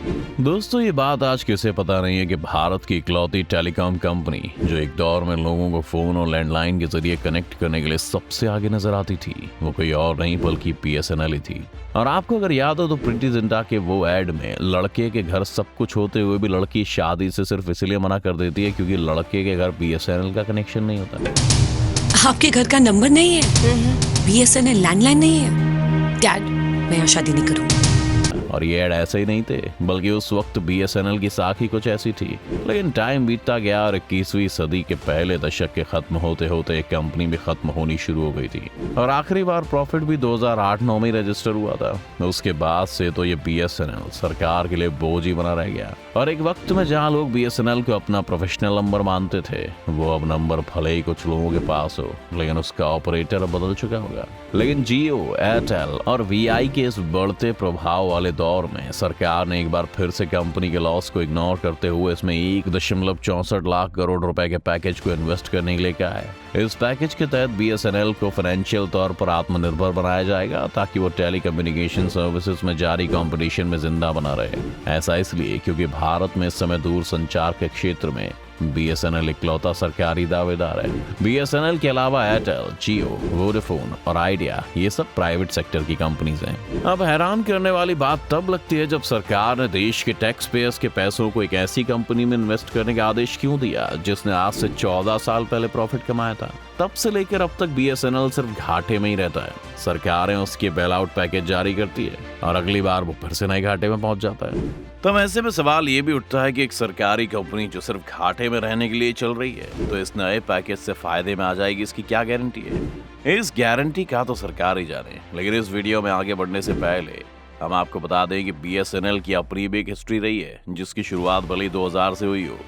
दोस्तों, ये बात आज किसे पता नहीं है कि भारत की इकलौती टेलीकॉम कंपनी जो एक दौर में लोगों को फोन और लैंडलाइन के जरिए कनेक्ट करने के लिए सबसे आगे नजर आती थी, वो कोई और नहीं बल्कि बीएसएनएल ही थी। और आपको अगर याद हो तो प्रीति जिंटा के वो एड में लड़के के घर सब कुछ होते हुए भी लड़की शादी से सिर्फ इसलिए मना कर देती है क्योंकि लड़के के घर बीएसएनएल का कनेक्शन नहीं होता। आपके घर का नंबर नहीं है, बीएसएनएल लैंडलाइन नहीं है। डैड, मैं यहाँ शादी नहीं करूँगी। और ये ऐड ऐसे ही नहीं थे, बल्कि उस वक्त बीएसएनएल की साख ही कुछ ऐसी थी। लेकिन टाइम बीतता गया और 21वीं सदी के पहले दशक के खत्म होते होते एक कंपनी भी खत्म होनी शुरू हो गई थी और आखिरी बार प्रॉफिट भी 2008-9 में रजिस्टर हुआ था। उसके बाद से तो ये बीएसएनएल सरकार के लिए बोझ ही बना रह गया। और एक वक्त में जहाँ लोग बीएसएनएल को अपना प्रोफेशनल नंबर मानते थे, वो अब नंबर भले ही कुछ लोगों के पास हो, लेकिन उसका ऑपरेटर अब बदल चुका होगा। लेकिन जियो, एयरटेल और वीआई के इस बढ़ते प्रभाव वाले दौर में सरकार ने एक बार फिर से कंपनी के लॉस को इग्नोर करते हुए इसमें 1.64 लाख करोड़ रुपए के पैकेज को इन्वेस्ट करने के लिए कहा है। इस पैकेज के तहत बीएसएनएल को फाइनेंशियल तौर पर आत्मनिर्भर बनाया जाएगा ताकि वो टेलीकम्युनिकेशन सर्विसेज में जारी कंपटीशन में जिंदा बना रहे। ऐसा इसलिए क्योंकि भारत में इस समय दूर संचार के क्षेत्र में बीएसएनएल इकलौता सरकारी दावेदार है। बीएसएनएल के अलावा एयरटेल, जियो, वोडाफोन और आइडिया ये सब प्राइवेट सेक्टर की कंपनीज हैं। अब हैरान करने वाली बात तब लगती है जब सरकार ने देश के टैक्स पेयर्स के पैसों को एक ऐसी कंपनी में इन्वेस्ट करने का आदेश क्यों दिया जिसने आज से 14 साल पहले प्रॉफिट कमाया था। तब से लेकर अब तक बीएसएनएल सिर्फ घाटे में ही रहता है। सरकारें उसके बेल आउट पैकेज जारी करती है और अगली बार वो फिर से नए घाटे में पहुंच जाता है। तो ऐसे में सवाल ये भी उठता है कि एक सरकारी कंपनी जो सिर्फ घाटे में रहने के लिए चल रही है, तो इस नए पैकेज से फायदे में आ जाएगी, इसकी क्या गारंटी है? इस गारंटी का तो सरकार ही जाने। लेकिन इस वीडियो में आगे बढ़ने से पहले हम आपको बता दें कि बीएसएनएल की अपनी भी एक हिस्ट्री रही है, जिसकी शुरुआत भले 2000 से हुई हो,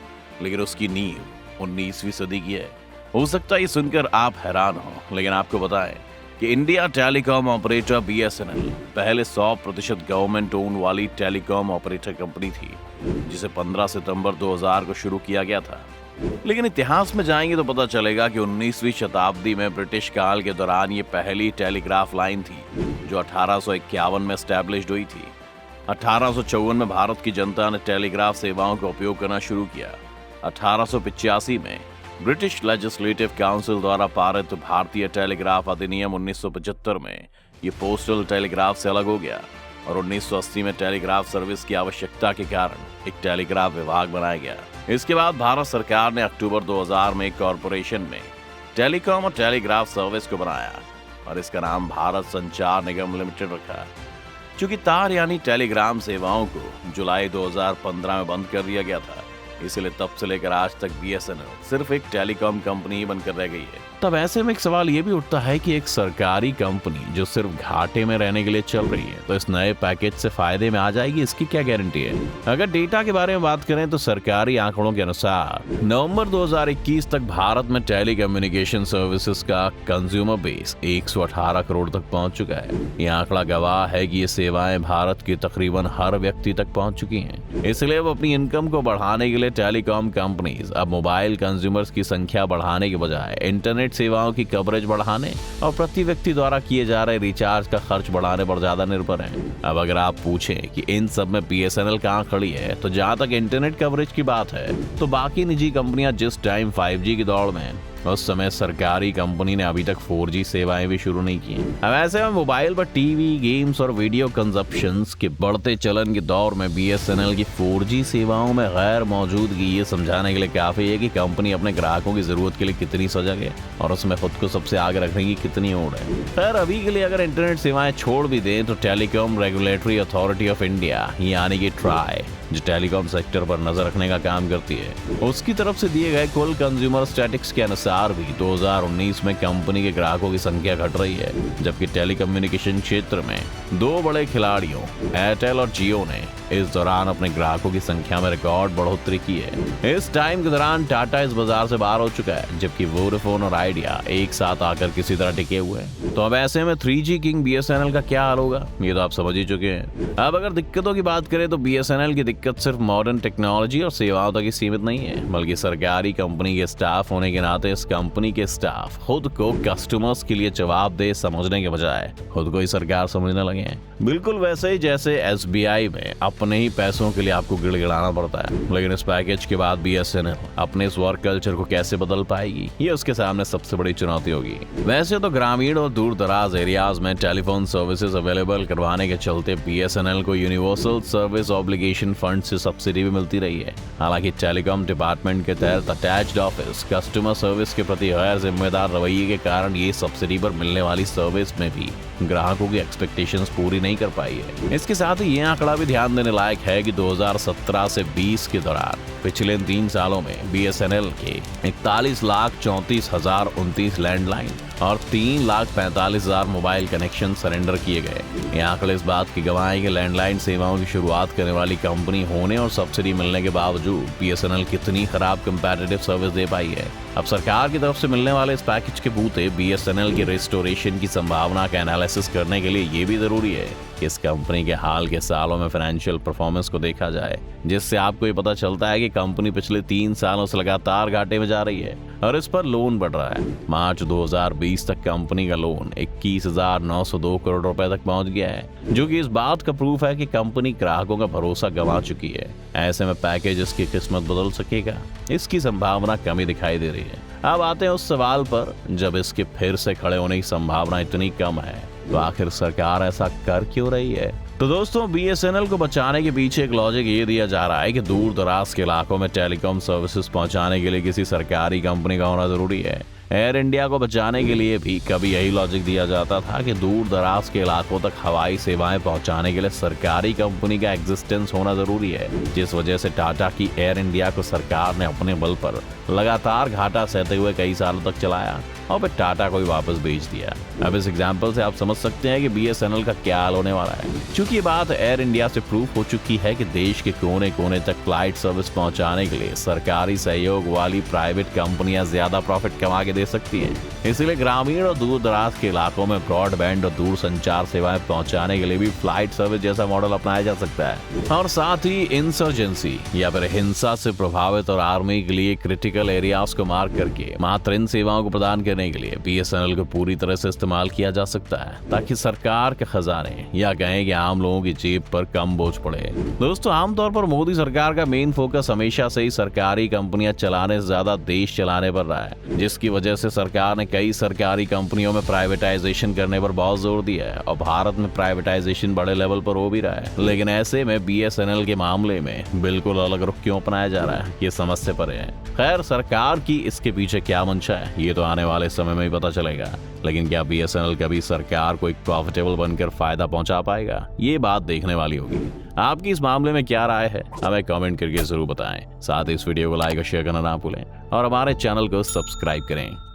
लेकिन उसकी नींव 19वीं सदी की है। हो सकता है ये सुनकर आप हैरान हो, लेकिन आपको बताएं कि इंडिया टेलीकॉम ऑपरेटर बीएसएनएल पहले 100% गवर्नमेंट ओन वाली टेलीकॉम ऑपरेटर कंपनी थी, जिसे 15 सितंबर 2000 को शुरू किया गया था। लेकिन इतिहास में जाएंगे तो पता चलेगा कि 19वीं शताब्दी में ब्रिटिश काल के दौरान ये पहली टेलीग्राफ लाइन थी जो 1851 में एस्टैब्लिश्ड हुई थी। 1854 में भारत की जनता ने टेलीग्राफ सेवाओं का उपयोग करना शुरू किया। 1885 में ब्रिटिश लेजिस्लेटिव काउंसिल द्वारा पारित भारतीय टेलीग्राफ अधिनियम 1975 में ये पोस्टल टेलीग्राफ से अलग हो गया और 1980 में टेलीग्राफ सर्विस की आवश्यकता के कारण एक टेलीग्राफ विभाग बनाया गया। इसके बाद भारत सरकार ने अक्टूबर 2000 में एक कॉरपोरेशन में टेलीकॉम और टेलीग्राफ सर्विस को बनाया और इसका नाम भारत संचार निगम लिमिटेड रखा। चूंकि तार यानी टेलीग्राम सेवाओं को जुलाई 2015 में बंद कर दिया गया था, इसलिए तब से लेकर आज तक बीएसएनएल सिर्फ एक टेलीकॉम कंपनी ही बनकर रह गई है। तब ऐसे में एक सवाल ये भी उठता है कि एक सरकारी कंपनी जो सिर्फ घाटे में रहने के लिए चल रही है, तो इस नए पैकेज से फायदे में आ जाएगी, इसकी क्या गारंटी है? अगर डेटा के बारे में बात करें तो सरकारी आंकड़ों के अनुसार नवंबर 2021 तक भारत में टेलीकम्युनिकेशन सर्विसेज का कंज्यूमर बेस 118 करोड़ तक पहुंच चुका है। ये आंकड़ा गवाह है कि ये सेवाएं भारत के तकरीबन हर व्यक्ति तक पहुंच चुकी हैं। इसलिए अब अपनी इनकम को बढ़ाने के लिए टेलीकॉम कंपनीज अब मोबाइल कंज्यूमर्स की संख्या बढ़ाने के बजाय इंटरनेट सेवाओं की कवरेज बढ़ाने और प्रति व्यक्ति द्वारा किए जा रहे रिचार्ज का खर्च बढ़ाने पर ज्यादा निर्भर हैं। अब अगर आप पूछें कि इन सब में बीएसएनएल कहां खड़ी है, तो जहां तक इंटरनेट कवरेज की बात है, तो बाकी निजी कंपनियां जिस टाइम 5G की दौड़ में उस समय सरकारी कंपनी ने अभी तक 4G सेवाएं भी शुरू नहीं की। अब ऐसे में मोबाइल पर टीवी, गेम्स और वीडियो कंजप्शंस के बढ़ते चलन के दौर में बीएसएनएल की 4G सेवाओं में गैर मौजूदगी ये समझाने के लिए काफी है कि कंपनी अपने ग्राहकों की जरूरत के लिए कितनी सजग है और उसमें खुद को सबसे आगे रखने की कितनी ओर है। खैर, अभी के लिए अगर इंटरनेट सेवाएं छोड़ भी दें तो telecom regulatory authority of India यानी कि ट्राई, जो टेलीकॉम सेक्टर पर नजर रखने का काम करती है, उसकी तरफ से दिए गए कुल कंज्यूमर स्टैटिस्टिक्स के अनुसार भी 2019 में कंपनी के ग्राहकों की संख्या घट रही है, जबकि टेलीकम्युनिकेशन क्षेत्र में दो बड़े खिलाड़ियों एयरटेल और जियो ने इस दौरान अपने ग्राहकों की संख्या में रिकॉर्ड बढ़ोतरी की है। इस टाइम के दौरान टाटा इस बाजार से बाहर हो चुका है, जबकि वोडाफोन और आइडिया एक साथ आकर किसी तरह टिके हुए हैं। तो अब ऐसे में 3G किंग बीएसएनएल का क्या हाल होगा, ये तो आप समझ ही चुके हैं। अब अगर दिक्कतों की बात करें तो बीएसएनएल की दिक्कत सिर्फ मॉडर्न टेक्नोलॉजी और सेवाओं तक ही सीमित नहीं है, बल्कि सरकारी कंपनी के स्टाफ होने के नाते इस कंपनी के स्टाफ खुद को कस्टमर्स के लिए जवाबदेह समझने के बजाय खुद को ही सरकार समझने लगे हैं। बिल्कुल वैसे ही जैसे SBI में अपने ही पैसों के लिए आपको गिड़गिड़ाना पड़ता है। लेकिन इस पैकेज के बाद BSNL अपने इस वर्क कल्चर को कैसे बदल पाएगी, ये उसके सामने सबसे बड़ी चुनौती होगी। वैसे तो ग्रामीण और दूर दराज एरियाज में टेलीफोन सर्विसेज अवेलेबल करवाने के चलते BSNL को यूनिवर्सल सर्विस ऑब्लिगेशन फंड से सब्सिडी भी मिलती रही है। हालांकि टेलीकॉम डिपार्टमेंट के तहत अटैच्ड ऑफिस कस्टमर सर्विस के प्रति गैर जिम्मेदार रवैये के कारण ये सब्सिडी पर मिलने वाली सर्विस में भी ग्राहकों की एक्सपेक्टेशंस पूरी नहीं कर पाई है। इसके साथ ही ये आंकड़ा भी ध्यान देने लायक है कि 2017 से 20 के दौरान पिछले 3 सालों में BSNL के 41,34,029 लैंडलाइन और 3,45,000 मोबाइल कनेक्शन सरेंडर किए गए। ये आंकड़े इस बात की गवाह है कि लैंडलाइन सेवाओं की शुरुआत करने वाली कंपनी होने और सब्सिडी मिलने के बावजूद BSNL कितनी खराब कंपैरेटिव सर्विस दे पाई है। अब सरकार की तरफ से मिलने वाले इस पैकेज के बूते BSNL की रेस्टोरेशन की संभावना का एनालिसिस करने के लिए ये भी जरूरी है कि इस कंपनी के हाल के सालों में फाइनेंशियल परफॉर्मेंस को देखा जाए, जिससे आपको ये पता चलता है कि कंपनी पिछले 3 सालों से लगातार घाटे में जा रही है और इस पर लोन बढ़ रहा है। मार्च 2020 तक कंपनी का लोन 21,902 करोड़ रुपए तक पहुंच गया है, जो कि इस बात का प्रूफ है कि कंपनी ग्राहकों का भरोसा गंवा चुकी है। ऐसे में पैकेज इसकी किस्मत बदल सकेगा, इसकी संभावना कमी दिखाई दे रही है। अब आते हैं उस सवाल पर, जब इसके फिर से खड़े होने की संभावना इतनी कम है तो आखिर सरकार ऐसा कर क्यों रही है? तो दोस्तों, BSNL को बचाने के पीछे एक लॉजिक ये दिया जा रहा है कि दूर दराज के इलाकों में टेलीकॉम सर्विसेज पहुंचाने के लिए किसी सरकारी कंपनी का होना जरूरी है। एयर इंडिया को बचाने के लिए भी कभी यही लॉजिक दिया जाता था कि दूर दराज के इलाकों तक हवाई सेवाएं पहुंचाने के लिए सरकारी कंपनी का एग्जिस्टेंस होना जरूरी है, जिस वजह से टाटा की एयर इंडिया को सरकार ने अपने बल पर लगातार घाटा सहते हुए कई सालों तक चलाया और फिर टाटा को भी वापस बेच दिया। अब इस एग्जाम्पल से आप समझ सकते हैं कि BSNL का क्या हाल होने वाला है। क्योंकि ये बात एयर इंडिया से प्रूफ हो चुकी है कि देश के कोने कोने तक फ्लाइट सर्विस पहुंचाने के लिए सरकारी सहयोग वाली प्राइवेट कंपनियां ज्यादा प्रॉफिट कमा के दे सकती हैं। इसलिए ग्रामीण और दूर दराज के इलाकों में ब्रॉडबैंड और दूर संचार सेवाएं पहुंचाने के लिए भी फ्लाइट सर्विस जैसा मॉडल अपनाया जा सकता है। और साथ ही इंसर्जेंसी या फिर हिंसा से प्रभावित और आर्मी के लिए क्रिटिकल एरियाज को मार्क करके मात्र इन सेवाओं को प्रदान करने के लिए BSNL को पूरी तरह से इस्तेमाल किया जा सकता है, ताकि सरकार के खजाने या कहें कि आम लोगों की जेब पर कम बोझ पड़े। दोस्तों, आमतौर पर मोदी सरकार का मेन फोकस हमेशा से ही सरकारी कंपनियां चलाने से ज्यादा देश चलाने पर रहा है, जिसकी वजह से सरकार ने कई सरकारी कंपनियों में प्राइवेटाइजेशन करने पर बहुत जोर दिया है और भारत में प्राइवेटाइजेशन बड़े लेवल पर हो भी रहा है। लेकिन ऐसे में BSNL के मामले में बिल्कुल अलग रुख क्यों अपनाया जा रहा है, ये समझ से परे है। खैर, सरकार की इसके पीछे क्या मंशा है, ये तो आने वाले समय में ही पता चलेगा। लेकिन क्या BSNL कभी सरकार को एक प्रॉफिटेबल बनकर फायदा पहुंचा पाएगा, ये बात देखने वाली होगी। आपकी इस मामले में क्या राय है, हमें कमेंट करके जरूर बताएं। साथ ही इस वीडियो को लाइक और शेयर करना ना भूलें और हमारे चैनल को सब्सक्राइब करें।